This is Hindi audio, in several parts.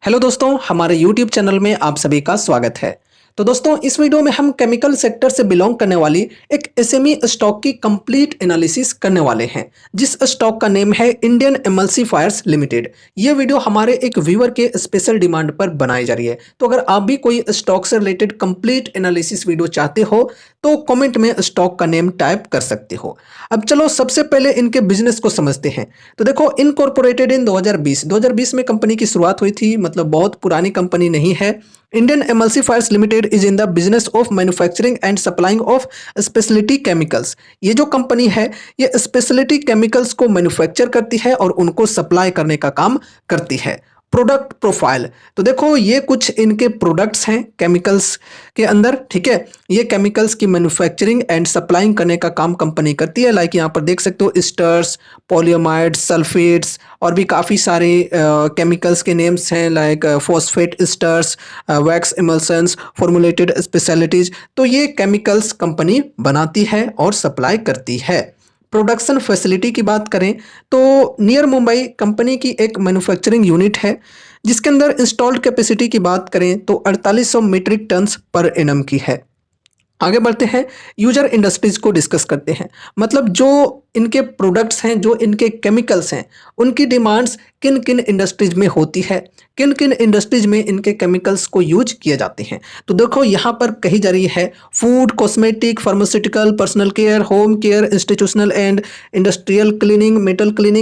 हेलो दोस्तों, हमारे YouTube चैनल में आप सभी का स्वागत है। तो दोस्तों, इस वीडियो में हम केमिकल सेक्टर से बिलोंग करने वाली एक एसएमई स्टॉक की कंप्लीट एनालिसिस करने वाले हैं, जिस स्टॉक का नेम है इंडियन एमल्सीफायर्स लिमिटेड। ये वीडियो हमारे एक व्यूअर के स्पेशल डिमांड पर बनाई जा रही है। तो अगर आप भी कोई स्टॉक से रिलेटेड कंप्लीट एनालिसिस वीडियो चाहते हो तो कमेंट में स्टॉक का नेम टाइप कर सकते हो। अब चलो सबसे पहले इनके बिजनेस को समझते हैं। तो देखो, इनकॉर्पोरेटेड इन 2020 में कंपनी की शुरुआत हुई थी, मतलब बहुत पुरानी कंपनी नहीं है। Indian emulsifiers limited is in the business of manufacturing and supplying of speciality chemicals. ये जो कंपनी है ये स्पेशलिटी केमिकल्स को मैन्युफैक्चर करती है और उनको सप्लाई करने का काम करती है। प्रोडक्ट प्रोफाइल, तो देखो ये कुछ इनके प्रोडक्ट्स हैं केमिकल्स के अंदर, ठीक है। ये केमिकल्स की मैन्युफैक्चरिंग एंड सप्लाइंग करने का काम कंपनी करती है। लाइक यहाँ पर देख सकते हो स्टर्स, पॉलीअमाइड्स, सल्फेट्स और भी काफ़ी सारे केमिकल्स के नेम्स हैं, like phosphate esters, wax emulsions, formulated specialities. तो ये केमिकल्स कंपनी बनाती है और सप्लाई करती है। प्रोडक्शन फैसिलिटी की बात करें तो नियर मुंबई कंपनी की एक मैन्युफैक्चरिंग यूनिट है, जिसके अंदर इंस्टॉल्ड कैपेसिटी की बात करें तो 4800 मीट्रिक टन्स पर एनम की है। आगे बढ़ते हैं, यूजर इंडस्ट्रीज को डिस्कस करते हैं। मतलब जो इनके प्रोडक्ट्स हैं, जो इनके केमिकल्स हैं, उनकी डिमांड्स किन किन इंडस्ट्रीज में होती है, किन किन इंडस्ट्रीज में इनके केमिकल्स को यूज किए जाते हैं। तो देखो यहाँ पर कही जा रही है food, cosmetic, pharmaceutical, personal care, home care, institutional and industrial cleaning,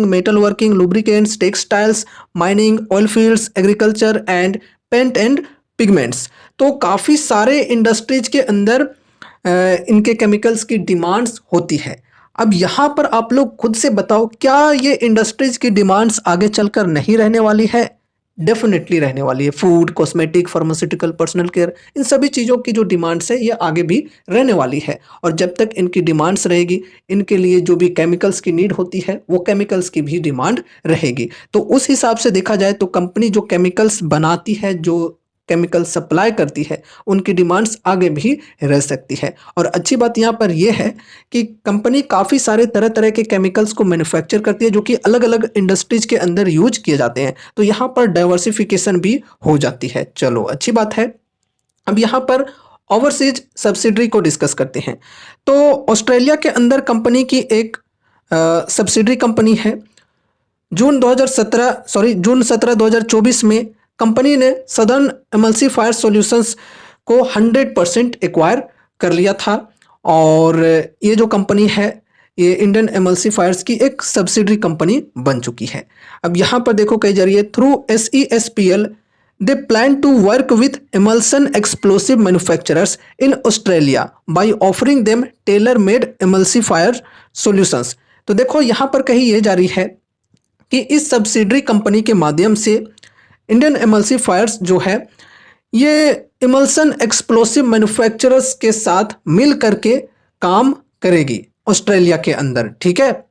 metal working, lubricants, textiles, mining, oil fields, agriculture and paint and pigments. तो काफ़ी सारे इंडस्ट्रीज के अंदर इनके केमिकल्स की डिमांड्स होती है। अब यहाँ पर आप लोग खुद से बताओ, क्या ये इंडस्ट्रीज की डिमांड्स आगे चलकर नहीं रहने वाली है? डेफिनेटली रहने वाली है। Food, cosmetic, pharmaceutical, personal care, इन सभी चीज़ों की जो डिमांड्स है ये आगे भी रहने वाली है। और जब तक इनकी डिमांड्स रहेगी, इनके लिए जो भी केमिकल्स की नीड होती है वो केमिकल्स की भी डिमांड रहेगी। तो उस हिसाब से देखा जाए तो कंपनी जो केमिकल्स बनाती है, जो केमिकल सप्लाई करती है, उनकी डिमांड्स आगे भी रह सकती है। और अच्छी बात यहाँ पर यह है कि कंपनी काफ़ी सारे तरह तरह के केमिकल्स को मैन्युफैक्चर करती है, जो कि अलग अलग इंडस्ट्रीज के अंदर यूज किए जाते हैं। तो यहाँ पर डाइवर्सिफिकेशन भी हो जाती है। चलो अच्छी बात है। अब यहाँ पर ओवरसीज सब्सिडरी को डिस्कस करते हैं। तो ऑस्ट्रेलिया के अंदर कंपनी की एक सब्सिडरी कंपनी है। जून 17 2024 में कंपनी ने सदर्न एमल्सीफायर सॉल्यूशंस को 100% एक्वायर कर लिया था। और ये जो कंपनी है ये इंडियन एमल्सीफायर्स की एक सब्सिडरी कंपनी बन चुकी है। अब यहाँ पर देखो कही जा रही है through SESPL they plan to work with emulsion explosive manufacturers in Australia by offering them tailor made emulsifier solutions। तो देखो यहाँ पर कही ये जा रही है कि इस सब्सिडरी कंपनी के माध्यम से इंडियन एमल्सीफायर्स जो है ये इमल्सन एक्सप्लोसिव मैन्युफैक्चरर्स के साथ मिल करके काम करेगी ऑस्ट्रेलिया के अंदर, ठीक है।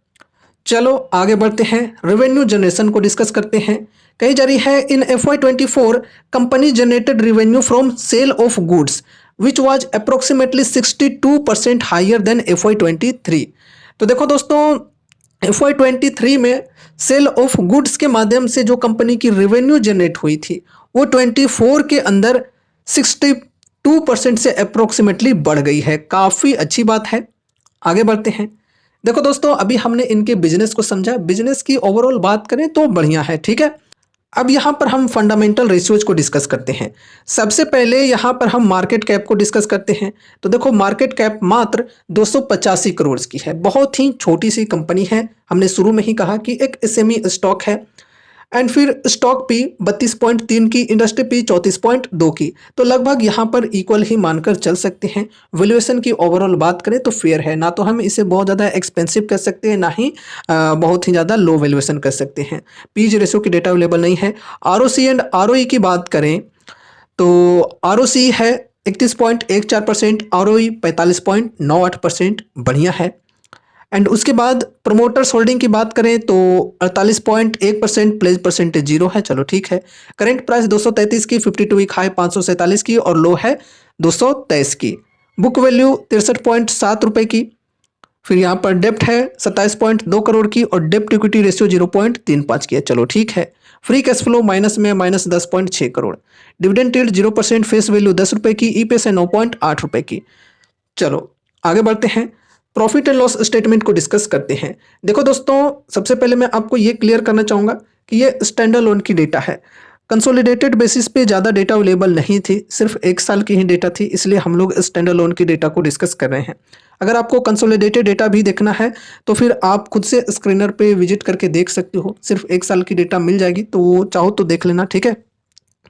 चलो आगे बढ़ते हैं, रेवेन्यू जनरेशन को डिस्कस करते हैं। कही जा रही है in FY24 company generated revenue from sale of goods which was approximately 62% higher than FY23। तो देखो दोस्तों, FY23 में सेल ऑफ गुड्स के माध्यम से जो कंपनी की रेवेन्यू जनरेट हुई थी वो 24 के अंदर 62% से अप्रोक्सीमेटली बढ़ गई है। काफ़ी अच्छी बात है। आगे बढ़ते हैं। देखो दोस्तों, अभी हमने इनके बिजनेस को समझा। बिजनेस की ओवरऑल बात करें तो बढ़िया है, ठीक है। अब यहाँ पर हम फंडामेंटल रेशियोज को डिस्कस करते हैं। सबसे पहले यहाँ पर हम मार्केट कैप को डिस्कस करते हैं। तो देखो मार्केट कैप मात्र 285 करोड़ की है, बहुत ही छोटी सी कंपनी है। हमने शुरू में ही कहा कि एक एसएमई स्टॉक है। एंड फिर स्टॉक पी 32.3 की, इंडस्ट्री पी 34.2 की, तो लगभग यहाँ पर इक्वल ही मानकर चल सकते हैं। वैल्यूएशन की ओवरऑल बात करें तो फेयर है, ना तो हम इसे बहुत ज़्यादा एक्सपेंसिव कर सकते हैं, ना ही बहुत ही ज़्यादा लो वैल्यूएशन कर सकते हैं। पीज रेशियो की डेटा अवेलेबल नहीं है। आरओसी एंड आरओई की बात करें तो आरओसी है 31.14%, आरओई 45.98%, बढ़िया है। एंड उसके बाद प्रोमोटर्स होल्डिंग की बात करें तो 48.1%, प्लेज परसेंटेज 0 है, चलो ठीक है। करेंट प्राइस 233 की, 52 वीक हाई 547 की और लो है 223 की। बुक वैल्यू 63.7 रुपये की। फिर यहाँ पर डेप्ट है 27.2 करोड़ की और डेप्ट इक्विटी रेशियो 0.35 की है। चलो ठीक है। फ्री कैश फ्लो माइनस में minus 10.6 crore. Dividend yield 0%, face value 10 रुपए की, ईपीएस है 9.8 रुपए की। चलो आगे बढ़ते हैं, प्रॉफिट एंड लॉस स्टेटमेंट को डिस्कस करते हैं। देखो दोस्तों, सबसे पहले मैं आपको ये क्लियर करना चाहूंगा कि ये स्टैंडर्ड लोन की डेटा है। कंसोलिडेटेड बेसिस पे ज़्यादा डेटा अवेलेबल नहीं थी, सिर्फ 1 साल की ही डेटा थी, इसलिए हम लोग स्टैंडर्ड लोन की डेटा को डिस्कस कर रहे हैं। अगर आपको कंसोलिडेटेड डेटा भी देखना है तो फिर आप खुद से स्क्रीनर पे विजिट करके देख सकते हो, सिर्फ 1 साल की डेटा मिल जाएगी, तो वो चाहो तो देख लेना, ठीक है।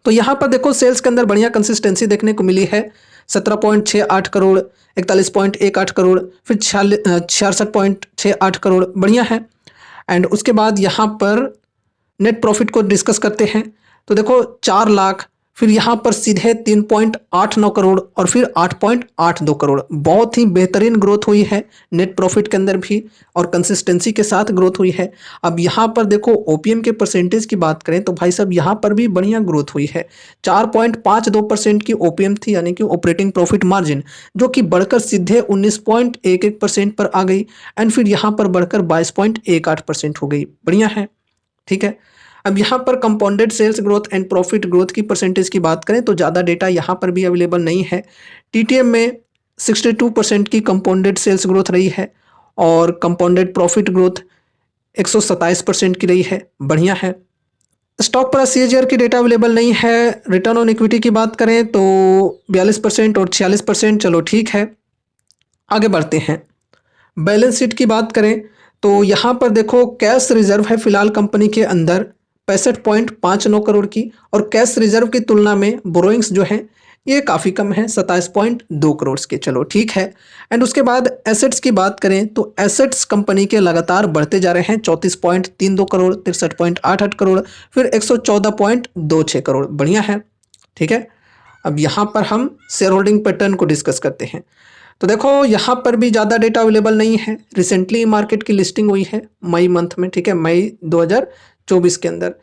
तो यहाँ पर देखो सेल्स के अंदर बढ़िया कंसिस्टेंसी देखने को मिली है। 17.68 करोड़, 41.18 करोड़, फिर 66.68 करोड़, बढ़िया है। एंड उसके बाद यहाँ पर नेट प्रॉफिट को डिस्कस करते हैं। तो देखो 4 लाख, फिर यहाँ पर सीधे 3.89 करोड़ और फिर 8.82 करोड़। बहुत ही बेहतरीन ग्रोथ हुई है नेट प्रॉफिट के अंदर भी, और कंसिस्टेंसी के साथ ग्रोथ हुई है। अब यहाँ पर देखो ओपीएम के परसेंटेज की बात करें तो भाई साहब यहाँ पर भी बढ़िया ग्रोथ हुई है। 4.52% की ओपीएम थी, यानी कि ऑपरेटिंग प्रॉफिट मार्जिन, जो कि बढ़कर सीधे 19.11% पर आ गई। एंड फिर यहाँ पर बढ़कर 22.18% हो गई, बढ़िया है, ठीक है। अब यहाँ पर compounded sales growth and profit growth की परसेंटेज की बात करें तो ज़्यादा डेटा यहाँ पर भी अवेलेबल नहीं है। टीटीएम में 62% की कंपाउंडेड सेल्स ग्रोथ रही है और कंपाउंडेड प्रॉफिट ग्रोथ 127% की रही है, बढ़िया है। स्टॉक पर सीएजीआर की डेटा अवेलेबल नहीं है। रिटर्न ऑन इक्विटी की बात करें तो 42% और 46%, चलो ठीक है। आगे बढ़ते हैं, बैलेंस शीट की बात करें तो यहाँ पर देखो कैश रिजर्व है फिलहाल कंपनी के अंदर 65.59 करोड़ की, और कैश रिजर्व की तुलना में बोरोइंग्स जो है ये काफ़ी कम है 27.2 करोड़ के, चलो ठीक है। एंड उसके बाद एसेट्स की बात करें तो एसेट्स कंपनी के लगातार बढ़ते जा रहे हैं, 34.32 करोड़, 63.88 करोड़, फिर 114.26 करोड़, बढ़िया है, ठीक है। अब यहाँ पर हम शेयर होल्डिंग पैटर्न को डिस्कस करते हैं। तो देखो यहाँ पर भी ज़्यादा डेटा अवेलेबल नहीं है। रिसेंटली मार्केट की लिस्टिंग हुई है मई मंथ में, ठीक है, मई 2024 के अंदर।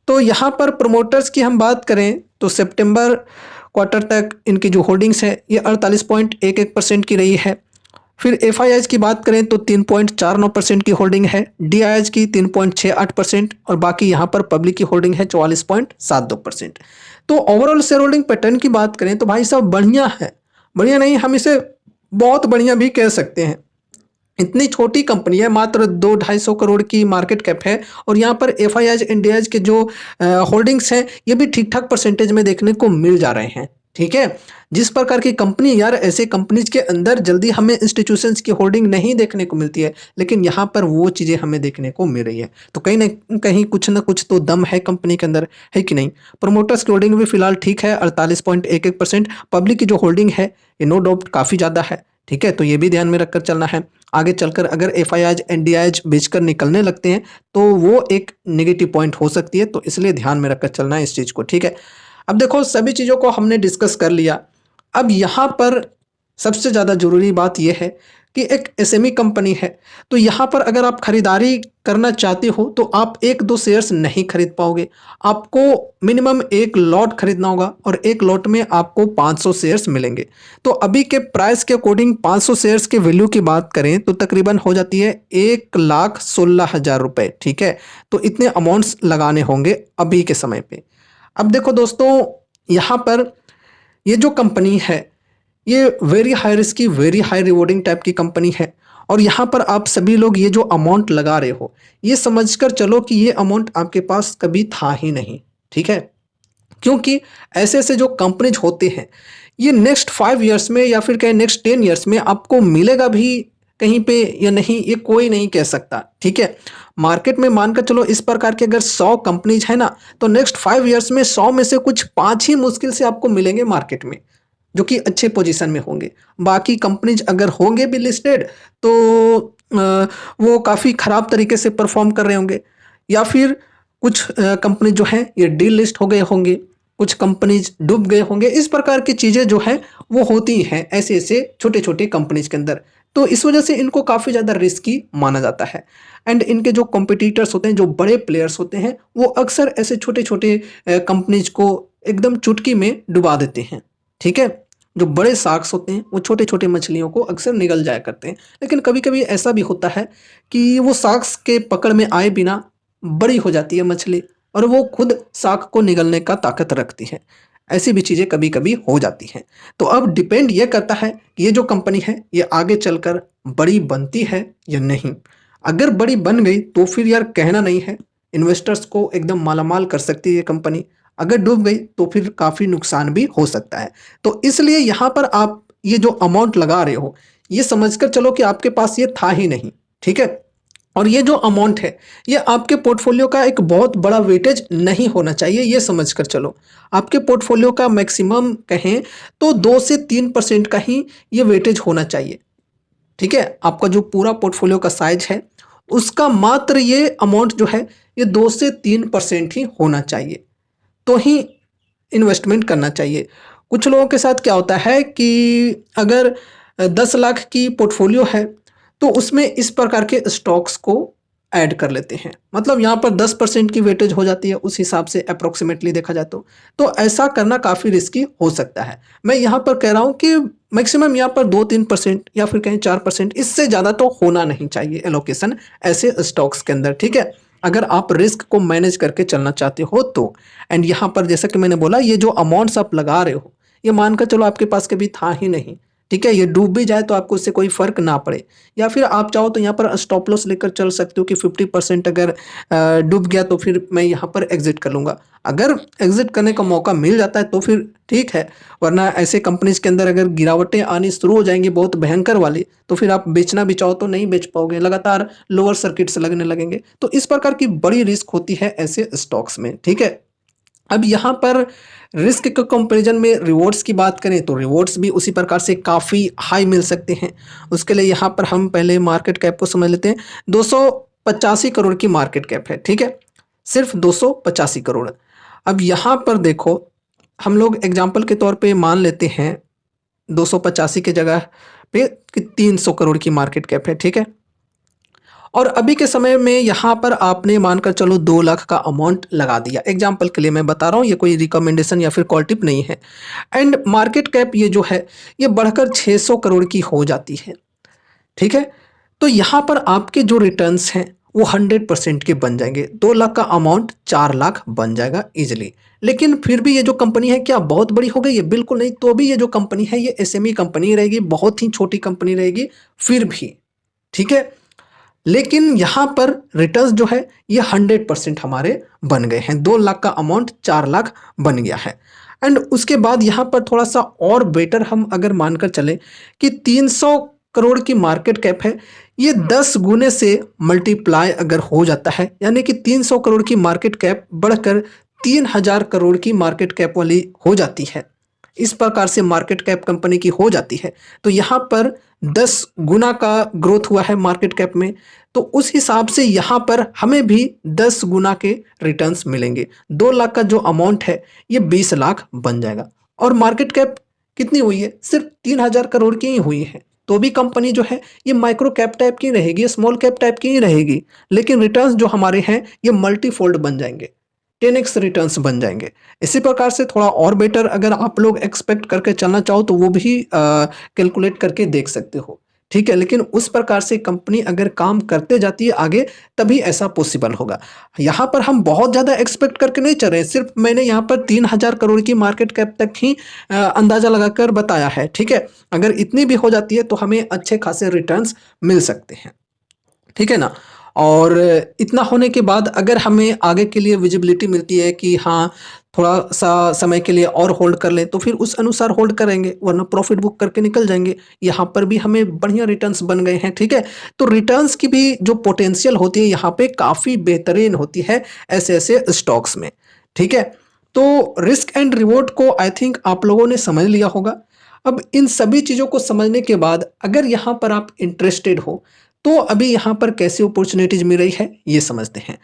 तो यहाँ पर प्रमोटर्स की हम बात करें तो सितंबर क्वार्टर तक इनकी जो होल्डिंग्स है ये 48.11% की रही है। फिर एफआईआईज की बात करें तो 3.49% की होल्डिंग है, डीआईएच की 3.68%, और बाकी यहाँ पर पब्लिक की होल्डिंग है 44.72%। तो ओवरऑल शेयर होल्डिंग पैटर्न की बात करें तो भाई साहब बढ़िया है, बढ़िया नहीं, हम इसे बहुत बढ़िया भी कह सकते हैं। इतनी छोटी कंपनी है, मात्र 2-250 करोड़ की मार्केट कैप है, और यहाँ पर एफआईआईज इंडियाज के जो होल्डिंग्स हैं ये भी ठीक ठाक परसेंटेज में देखने को मिल जा रहे हैं, ठीक है। जिस प्रकार की कंपनी, यार ऐसे कंपनीज के अंदर जल्दी हमें इंस्टीट्यूशंस की होल्डिंग नहीं देखने को मिलती है, लेकिन यहाँ पर वो चीज़ें हमें देखने को मिल रही है। तो कहीं ना कहीं कुछ ना कुछ तो दम है कंपनी के अंदर, है कि नहीं। प्रमोटर्स की होल्डिंग भी फिलहाल ठीक है, 48.11%। पब्लिक की जो होल्डिंग है ये नो डाउट काफ़ी ज़्यादा है, ठीक है, तो ये भी ध्यान में रखकर चलना है। आगे चलकर अगर एफआईआईज एनडीआईज बेचकर निकलने लगते हैं तो वो एक नेगेटिव पॉइंट हो सकती है, तो इसलिए ध्यान में रखकर चलना है इस चीज़ को, ठीक है। अब देखो सभी चीज़ों को हमने डिस्कस कर लिया। अब यहाँ पर सबसे ज़्यादा ज़रूरी बात यह है कि एक एसएमई कंपनी है, तो यहाँ पर अगर आप खरीदारी करना चाहते हो तो आप 1-2 शेयर्स नहीं खरीद पाओगे, आपको मिनिमम 1 लॉट खरीदना होगा, और 1 लॉट में आपको 500 शेयर्स मिलेंगे। तो अभी के प्राइस के अकॉर्डिंग 500 शेयर्स के वैल्यू की बात करें तो तकरीबन हो जाती है 1,16,000 रुपये, ठीक है। तो इतने अमाउंट्स लगाने होंगे अभी के समय पे। अब देखो दोस्तों, यहाँ पर ये जो कंपनी है ये वेरी हाई रिस्क की, वेरी हाई रिवॉर्डिंग टाइप की कंपनी है, और यहाँ पर आप सभी लोग ये जो अमाउंट लगा रहे हो ये समझकर चलो कि ये अमाउंट आपके पास कभी था ही नहीं, ठीक है। क्योंकि ऐसे ऐसे जो कंपनीज होते हैं ये नेक्स्ट 5 ईयर्स में या फिर कहें नेक्स्ट 10 ईयर्स में आपको मिलेगा भी कहीं पे या नहीं, ये कोई नहीं कह सकता, ठीक है। मार्केट में मानकर चलो इस प्रकार के अगर 100 कंपनीज है ना, तो नेक्स्ट 5 ईयर्स में 100 में से कुछ 5 ही मुश्किल से आपको मिलेंगे मार्केट में जो कि अच्छे पोजीशन में होंगे। बाकी कंपनीज अगर होंगे भी लिस्टेड तो वो काफ़ी ख़राब तरीके से परफॉर्म कर रहे होंगे, या फिर कुछ कंपनी जो है ये डी लिस्ट हो गए होंगे, कुछ कंपनीज डूब गए होंगे। इस प्रकार की चीज़ें जो है वो होती हैं ऐसे ऐसे छोटे छोटे कंपनीज के अंदर, तो इस वजह से इनको काफ़ी ज़्यादा रिस्की माना जाता है। एंड इनके जो कॉम्पिटिटर्स होते हैं, जो बड़े प्लेयर्स होते हैं, वो अक्सर ऐसे छोटे छोटे कंपनीज को एकदम चुटकी में डुबा देते हैं, ठीक है। जो बड़े शार्क्स होते हैं वो छोटे छोटे मछलियों को अक्सर निगल जाया करते हैं। लेकिन कभी कभी ऐसा भी होता है कि वो शार्क्स के पकड़ में आए बिना बड़ी हो जाती है मछली और वो खुद शार्क को निगलने का ताकत रखती है। ऐसी भी चीज़ें कभी कभी हो जाती हैं। तो अब डिपेंड ये करता है कि ये जो कंपनी है ये आगे चलकर बड़ी बनती है या नहीं। अगर बड़ी बन गई तो फिर यार कहना नहीं है, इन्वेस्टर्स को एकदम मालामाल कर सकती है ये कंपनी। अगर डूब गई तो फिर काफ़ी नुकसान भी हो सकता है। तो इसलिए यहाँ पर आप ये जो अमाउंट लगा रहे हो ये समझकर चलो कि आपके पास ये था ही नहीं, ठीक है। और ये जो अमाउंट है ये आपके पोर्टफोलियो का एक बहुत बड़ा वेटेज नहीं होना चाहिए, ये समझकर चलो। आपके पोर्टफोलियो का मैक्सिमम कहें तो 2 से 3% का ही ये वेटेज होना चाहिए, ठीक है। आपका जो पूरा पोर्टफोलियो का साइज है उसका मात्र ये अमाउंट जो है ये 2 से 3% ही होना चाहिए, तो ही इन्वेस्टमेंट करना चाहिए। कुछ लोगों के साथ क्या होता है कि अगर 10 लाख की पोर्टफोलियो है तो उसमें इस प्रकार के स्टॉक्स को ऐड कर लेते हैं, मतलब यहाँ पर 10% की वेटेज हो जाती है उस हिसाब से अप्रोक्सीमेटली देखा जाए तो ऐसा करना काफ़ी रिस्की हो सकता है। मैं यहाँ पर कह रहा हूँ कि मैक्सिमम यहाँ पर 2-3% या फिर कहीं 4%, इससे ज़्यादा तो होना नहीं चाहिए एलोकेशन ऐसे स्टॉक्स के अंदर, ठीक है। अगर आप रिस्क को मैनेज करके चलना चाहते हो तो। एंड यहाँ पर जैसा कि मैंने बोला ये जो अमाउंट्स आप लगा रहे हो ये मानकर चलो आपके पास कभी था ही नहीं, ठीक है। ये डूब भी जाए तो आपको उससे कोई फर्क ना पड़े, या फिर आप चाहो तो यहाँ पर स्टॉप लॉस लेकर चल सकते हो कि 50% अगर डूब गया तो फिर मैं यहाँ पर एग्जिट कर लूँगा। अगर एग्जिट करने का मौका मिल जाता है तो फिर ठीक है, वरना ऐसे कंपनीज के अंदर अगर गिरावटें आनी शुरू हो जाएंगी बहुत भयंकर वाली तो फिर आप बेचना भी चाहो तो नहीं बेच पाओगे, लगातार लोअर सर्किट्स लगने लगेंगे। तो इस प्रकार की बड़ी रिस्क होती है ऐसे स्टॉक्स में, ठीक है। अब यहाँ पर रिस्क के कंपैरिजन में रिवॉर्ड्स की बात करें तो रिवॉर्ड्स भी उसी प्रकार से काफ़ी हाई मिल सकते हैं। उसके लिए यहाँ पर हम पहले मार्केट कैप को समझ लेते हैं। 285 करोड़ की मार्केट कैप है, ठीक है, सिर्फ 285 करोड़। अब यहाँ पर देखो, हम लोग एग्जाम्पल के तौर पे मान लेते हैं 285 की जगह पे कि 300 करोड़ की मार्केट कैप है, ठीक है। और अभी के समय में यहाँ पर आपने मानकर चलो 2 लाख का अमाउंट लगा दिया, एग्जाम्पल के लिए मैं बता रहा हूँ, ये कोई रिकमेंडेशन या फिर कॉल टिप नहीं है। एंड मार्केट कैप ये जो है ये बढ़कर 600 करोड़ की हो जाती है, ठीक है। तो यहाँ पर आपके जो रिटर्न्स हैं वो 100% के बन जाएंगे। 2 लाख का अमाउंट 4 लाख बन जाएगा इजिली। लेकिन फिर भी ये जो कंपनी है क्या बहुत बड़ी हो गई है? बिल्कुल नहीं। तो भी ये जो कंपनी है ये एसएमई कंपनी रहेगी, बहुत ही छोटी कंपनी रहेगी फिर भी, ठीक है। लेकिन यहाँ पर रिटर्न्स जो है ये 100% हमारे बन गए हैं। 2 लाख का अमाउंट 4 लाख बन गया है। एंड उसके बाद यहाँ पर थोड़ा सा और बेटर हम अगर मानकर चलें कि 300 करोड़ की मार्केट कैप है, ये 10 गुने से मल्टीप्लाई अगर हो जाता है, यानी कि 300 करोड़ की मार्केट कैप बढ़कर 3000 करोड़ की मार्केट कैप वाली हो जाती है। इस प्रकार से मार्केट कैप कंपनी की हो जाती है। तो यहाँ पर 10 गुना का ग्रोथ हुआ है मार्केट कैप में, तो उस हिसाब से यहाँ पर हमें भी 10 गुना के रिटर्न्स मिलेंगे। 2 लाख का जो अमाउंट है ये 20 लाख बन जाएगा। और मार्केट कैप कितनी हुई है? सिर्फ 3000 करोड़ की ही हुई है। तो भी कंपनी जो है ये माइक्रो कैप टाइप की रहेगी, स्मॉल कैप टाइप की ही रहेगी, लेकिन रिटर्न्स जो हमारे हैं ये मल्टीफोल्ड बन जाएंगे, 10x रिटर्न्स बन जाएंगे। इसी प्रकार से थोड़ा और बेटर अगर आप लोग एक्सपेक्ट करके चलना चाहो तो वो भी कैलकुलेट करके देख सकते हो, ठीक है। लेकिन उस प्रकार से कंपनी अगर काम करते जाती है आगे तभी ऐसा पॉसिबल होगा। यहाँ पर हम बहुत ज़्यादा एक्सपेक्ट करके नहीं चल रहे, सिर्फ मैंने यहाँ पर 3000 करोड़ की मार्केट कैप तक ही अंदाज़ा लगाकर बताया है, ठीक है। अगर इतनी भी हो जाती है तो हमें अच्छे खासे रिटर्न्स मिल सकते हैं, ठीक है ना। और इतना होने के बाद अगर हमें आगे के लिए विजिबिलिटी मिलती है कि हाँ थोड़ा सा समय के लिए और होल्ड कर लें तो फिर उस अनुसार होल्ड करेंगे, वरना प्रॉफिट बुक करके निकल जाएंगे। यहाँ पर भी हमें बढ़िया रिटर्न्स बन गए हैं, ठीक है। तो रिटर्न्स की भी जो पोटेंशियल होती है यहाँ पे काफ़ी बेहतरीन होती है ऐसे ऐसे स्टॉक्स में, ठीक है। तो रिस्क एंड रिवॉर्ड को आई थिंक आप लोगों ने समझ लिया होगा। अब इन सभी चीज़ों को समझने के बाद अगर यहाँ पर आप इंटरेस्टेड हो तो अभी यहाँ पर कैसी अपॉर्चुनिटीज मिल रही है ये समझते हैं।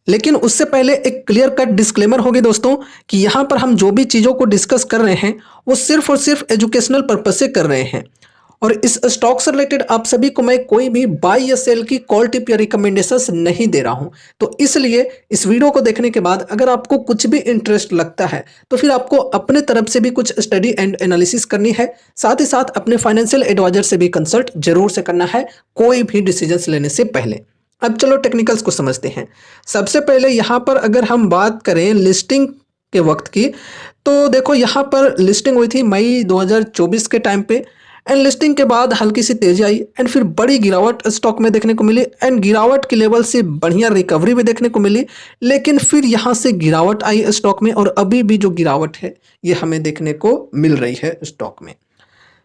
लेकिन उससे पहले एक क्लियर कट डिस्क्लेमर होगी दोस्तों कि यहाँ पर हम जो भी चीज़ों को डिस्कस कर रहे हैं वो सिर्फ और सिर्फ एजुकेशनल पर्पज से कर रहे हैं। और इस स्टॉक से रिलेटेड आप सभी को मैं कोई भी बाय या सेल की कॉल टिप या रिकमेंडेशंस नहीं दे रहा हूं। तो इसलिए इस वीडियो को देखने के बाद अगर आपको कुछ भी इंटरेस्ट लगता है तो फिर आपको अपने तरफ से भी कुछ स्टडी एंड एनालिसिस करनी है, साथ ही साथ अपने फाइनेंशियल एडवाइजर से भी कंसल्ट जरूर से करना है कोई भी डिसीजंस लेने से पहले। अब चलो टेक्निकल्स को समझते हैं। सबसे पहले यहाँ पर अगर हम बात करें लिस्टिंग के वक्त की, तो देखो यहाँ पर लिस्टिंग हुई थी मई 2024 के टाइम पे, एंड लिस्टिंग के बाद हल्की सी तेजी आई एंड फिर बड़ी गिरावट स्टॉक में देखने को मिली एंड गिरावट की लेवल से बढ़िया रिकवरी भी देखने को मिली, लेकिन फिर यहाँ से गिरावट आई स्टॉक में और अभी भी जो गिरावट है ये हमें देखने को मिल रही है स्टॉक में।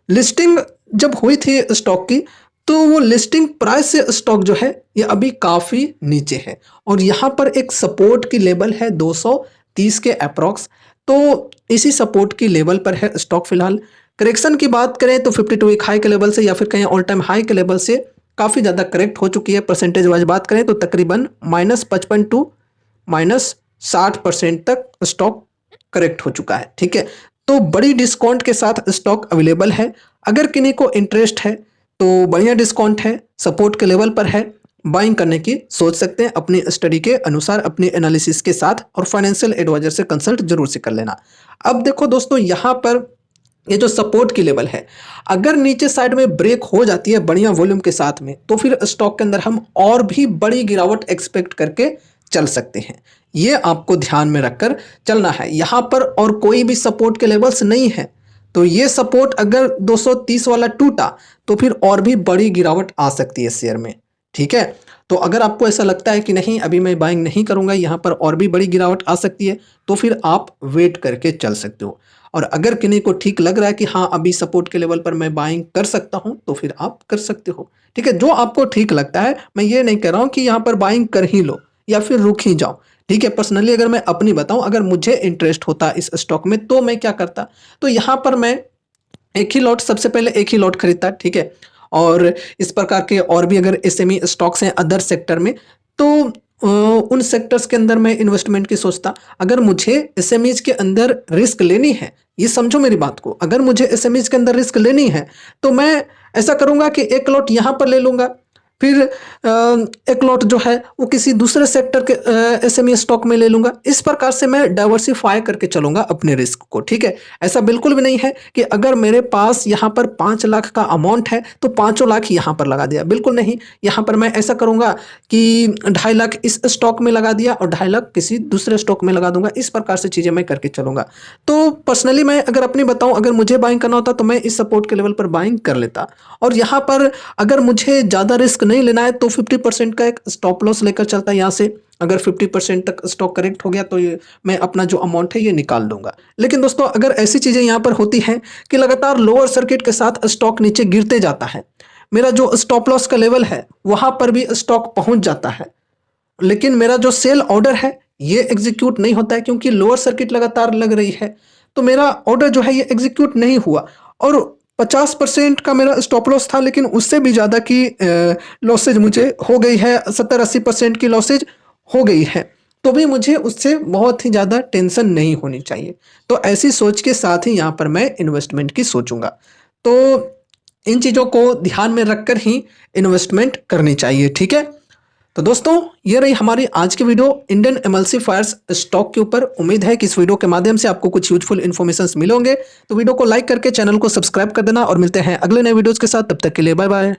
लिस्टिंग जब हुई थी स्टॉक की तो वो लिस्टिंग प्राइस से स्टॉक जो है ये अभी काफ़ी नीचे है और यहाँ पर एक सपोर्ट की लेवल है 230 के अप्रॉक्स, तो इसी सपोर्ट की लेवल पर है स्टॉक फिलहाल। करेक्शन की बात करें तो 52 वीक हाई के लेवल से या फिर कहीं ऑल टाइम हाई के लेवल से काफ़ी ज़्यादा करेक्ट हो चुकी है। परसेंटेज वाइज बात करें तो तकरीबन -55 टू -60% तक स्टॉक करेक्ट हो चुका है। ठीक है, तो बड़ी डिस्काउंट के साथ स्टॉक अवेलेबल है। अगर किन्हीं को इंटरेस्ट है तो बढ़िया डिस्काउंट है, सपोर्ट के लेवल पर है, बाइंग करने की सोच सकते हैं अपनी स्टडी के अनुसार, अपनी एनालिसिस के साथ, और फाइनेंशियल एडवाइजर से कंसल्ट जरूर से कर लेना। अब देखो दोस्तों, यहाँ पर ये जो सपोर्ट की लेवल है अगर नीचे साइड में ब्रेक हो जाती है बढ़िया वॉल्यूम के साथ में तो फिर स्टॉक के अंदर हम और भी बड़ी गिरावट एक्सपेक्ट करके चल सकते हैं। ये आपको ध्यान में रखकर चलना है। यहाँ पर और कोई भी सपोर्ट के लेवल्स नहीं है, तो ये सपोर्ट अगर 230 वाला टूटा तो फिर और भी बड़ी गिरावट आ सकती है शेयर में। ठीक है, तो अगर आपको ऐसा लगता है कि नहीं अभी मैं बाइंग नहीं करूंगा, यहाँ पर और भी बड़ी गिरावट आ सकती है, तो फिर आप वेट करके चल सकते हो। और अगर किन्हीं को ठीक लग रहा है कि हाँ अभी सपोर्ट के लेवल पर मैं बाइंग कर सकता हूँ तो फिर आप कर सकते हो। ठीक है, जो आपको ठीक लगता है। मैं ये नहीं कह रहा हूँ कि यहाँ पर बाइंग कर ही लो या फिर रुक ही जाओ। ठीक है, पर्सनली अगर मैं अपनी बताऊं, अगर मुझे इंटरेस्ट होता इस स्टॉक में तो मैं क्या करता, तो यहाँ पर मैं एक ही लॉट, सबसे पहले एक ही लॉट खरीदता। ठीक है, और इस प्रकार के और भी अगर एसएमई स्टॉक्स हैं अदर सेक्टर में तो उन सेक्टर्स के अंदर मैं इन्वेस्टमेंट की सोचता। अगर मुझे एसएमईज के अंदर रिस्क लेनी है, ये समझो मेरी बात को, अगर मुझे एसएमईज के अंदर रिस्क लेनी है तो मैं ऐसा करूंगा कि एक लॉट यहाँ पर ले लूंगा, फिर एक लॉट जो है वो किसी दूसरे सेक्टर के एसएमई स्टॉक में ले लूंगा। इस प्रकार से मैं डाइवर्सिफाई करके चलूंगा अपने रिस्क को। ठीक है, ऐसा बिल्कुल भी नहीं है कि अगर मेरे पास यहाँ पर 5 लाख का अमाउंट है तो 5 लाख यहाँ पर लगा दिया, बिल्कुल नहीं। यहाँ पर मैं ऐसा करूंगा कि 2.5 लाख इस स्टॉक में लगा दिया और 2.5 लाख किसी दूसरे स्टॉक में लगा दूंगा। इस प्रकार से चीज़ें मैं करके चलूंगा। तो पर्सनली मैं अगर अपनी बताऊं, अगर मुझे बाइंग करना होता तो मैं इस सपोर्ट के लेवल पर बाइंग कर लेता, और यहाँ पर अगर मुझे ज़्यादा रिस्क नहीं लेना है तो 50% का एक स्टॉप लॉस लेकर चलता है। यहाँ से अगर 50% तक स्टॉक करेक्ट हो गया तो ये मैं अपना जो अमाउंट है ये निकाल दूंगा। लेकिन दोस्तों अगर ऐसी चीज़ें यहाँ पर होती हैं कि लगातार लोअर सर्किट के साथ स्टॉक नीचे गिरते जाता है, मेरा जो स्टॉप लॉस का लेवल है वहाँ पर भी स्टॉक पहुँच जाता है, लेकिन मेरा जो सेल ऑर्डर है ये एग्जीक्यूट नहीं होता है क्योंकि लोअर सर्किट लगातार लग रही है, तो मेरा ऑर्डर जो है ये एग्जीक्यूट नहीं हुआ और 50% का मेरा स्टॉप लॉस था, लेकिन उससे भी ज़्यादा की लॉसेज मुझे हो गई है, 70-80% की लॉसेज हो गई है, तो भी मुझे उससे बहुत ही ज़्यादा टेंशन नहीं होनी चाहिए। तो ऐसी सोच के साथ ही यहाँ पर मैं इन्वेस्टमेंट की सोचूंगा। तो इन चीज़ों को ध्यान में रखकर ही इन्वेस्टमेंट करनी चाहिए। ठीक है, तो दोस्तों ये रही हमारी आज की वीडियो इंडियन एमल्सीफायर्स स्टॉक के ऊपर। उम्मीद है कि इस वीडियो के माध्यम से आपको कुछ यूजफुल इन्फॉर्मेशंस मिलेंगे। तो वीडियो को लाइक करके चैनल को सब्सक्राइब कर देना और मिलते हैं अगले नए वीडियोस के साथ। तब तक के लिए बाय बाय।